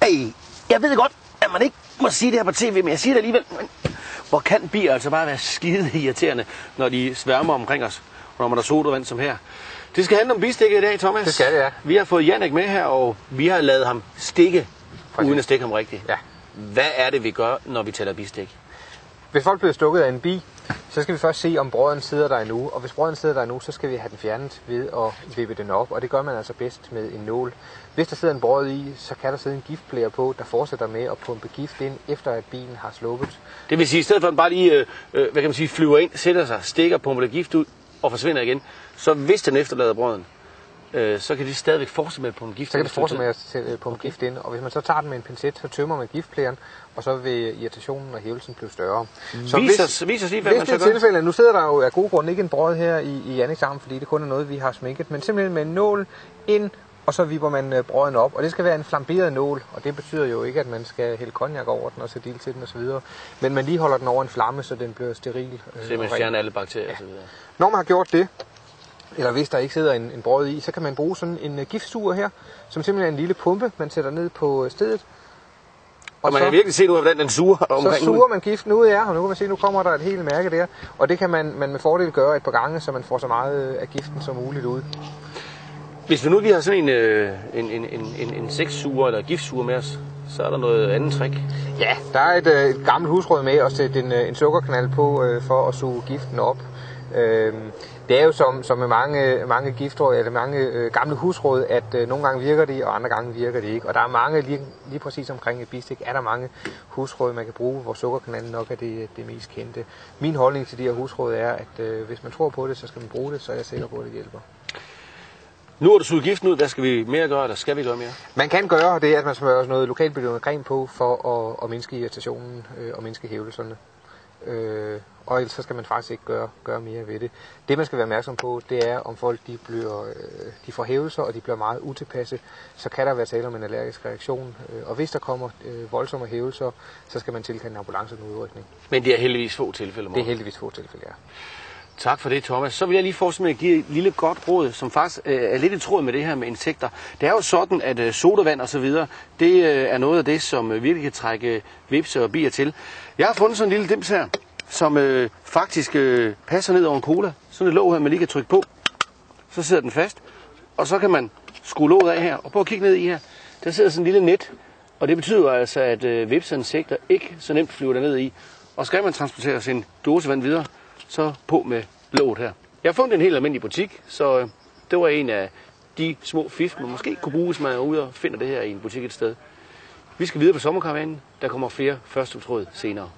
Ej, jeg ved godt, at man ikke må sige det her på tv, men jeg siger det alligevel. Men hvor kan bier altså bare være skide irriterende, når de sværmer omkring os, og når man har sodavand som her. Det skal handle om bistikket i dag, Thomas. Det skal det, ja. Vi har fået Jannik med her, og vi har lavet ham stikke, uden at stikke ham rigtigt. Ja. Hvad er det, vi gør, når vi tæller bistik? Hvis folk bliver stukket af en bi, så skal vi først se, om brøden sidder der endnu. Og hvis brøden sidder der endnu, så skal vi have den fjernet ved at vippe den op. Og det gør man altså bedst med en nål. Hvis der sidder en brød i, så kan der sidde en giftblære på, der fortsætter med at pumpe gift ind, efter at bilen har sluppet. Det vil sige, i stedet for at den bare lige flyver ind, sætter sig, stikker, pumper det gift ud og forsvinder igen, så hvis den efterlader brøden, så kan det stadigvæk fortsætte med at pumpe gift. Så kan det fortsætte med at pumpe gift ind, og hvis man så tager den med en pincet, så tømmer man giftplæren, og så vil irritationen og hævelsen blive større. Så vis os lige, hvad man så gør. Tilfælde, nu sidder der jo af gode grunde ikke en brød her i Janniks arm, fordi det kun er noget, vi har sminket, men simpelthen med en nål ind, og så vipper man brøden op, og det skal være en flamberet nål, og det betyder jo ikke, at man skal hælde cognac over den og sætte ild til den osv., men man lige holder den over en flamme, så den bliver steril. Så man fjerner alle bakterier osv. Når man har gjort det, eller hvis der ikke sidder en brød i, så kan man bruge sådan en giftsuger her, som simpelthen er en lille pumpe, man sætter ned på stedet. Og man kan virkelig se nu, hvordan den suger omkring. Så suger man giften ud af, og nu kan man se, nu kommer der et helt mærke der. Og det kan man med fordel gøre et par gange, så man får så meget af giften som muligt ud. Hvis vi nu lige har sådan en sexsuger eller giftsuger med os, så er der noget andet trick. Ja, der er et gammelt husråd med at sætte en sukkerknald på for at suge giften op. Det er jo som med mange giftråd eller mange gamle husråd, at nogle gange virker det, og andre gange virker det ikke. Og der er mange, lige præcis omkring et bistik, er der mange husråd, man kan bruge, hvor sukkerkanalen nok er det mest kendte. Min holdning til de her husråd er, at hvis man tror på det, så skal man bruge det, så er jeg sikker på, at det hjælper. Nu har du suget giften ud, hvad skal vi mere gøre, eller skal vi gøre mere? Man kan gøre det, at man smører noget lokalbedøvende creme på, for at mindske irritationen og mindske hævelserne. Og ellers så skal man faktisk ikke gøre mere ved det. Det man skal være opmærksom på, det er om folk de får hævelser, og de bliver meget utilpasse, så kan der være tale om en allergisk reaktion. Og hvis der kommer voldsomme hævelser, så skal man tilkalde en ambulance og en udrykning. Men det er heldigvis få tilfælde. Det er heldigvis få tilfælde, ja. Tak for det, Thomas. Så vil jeg lige fortsætte med at give et lille godt råd, som faktisk er lidt i tråd med det her med insekter. Det er jo sådan, at sodavand og så videre, det er noget af det, som virkelig kan trække hvepse og bier til. Jeg har fundet sådan en lille dims her, som faktisk passer ned over en cola. Sådan et låg her, man lige kan trykke på. Så sidder den fast, og så kan man skrue låget af her, og prøv at kigge ned i her. Der sidder sådan en lille net, og det betyder altså, at hvepse og insekter ikke så nemt flyver derned i. Og skal man transportere sin dåsevand videre, så på med låget her. Jeg har fundet en helt almindelig butik, så det var en af de små fif, man måske kunne bruge, hvis man er ude og finder det her i en butik et sted. Vi skal videre på sommerkaravanen. Der kommer flere første tråd senere.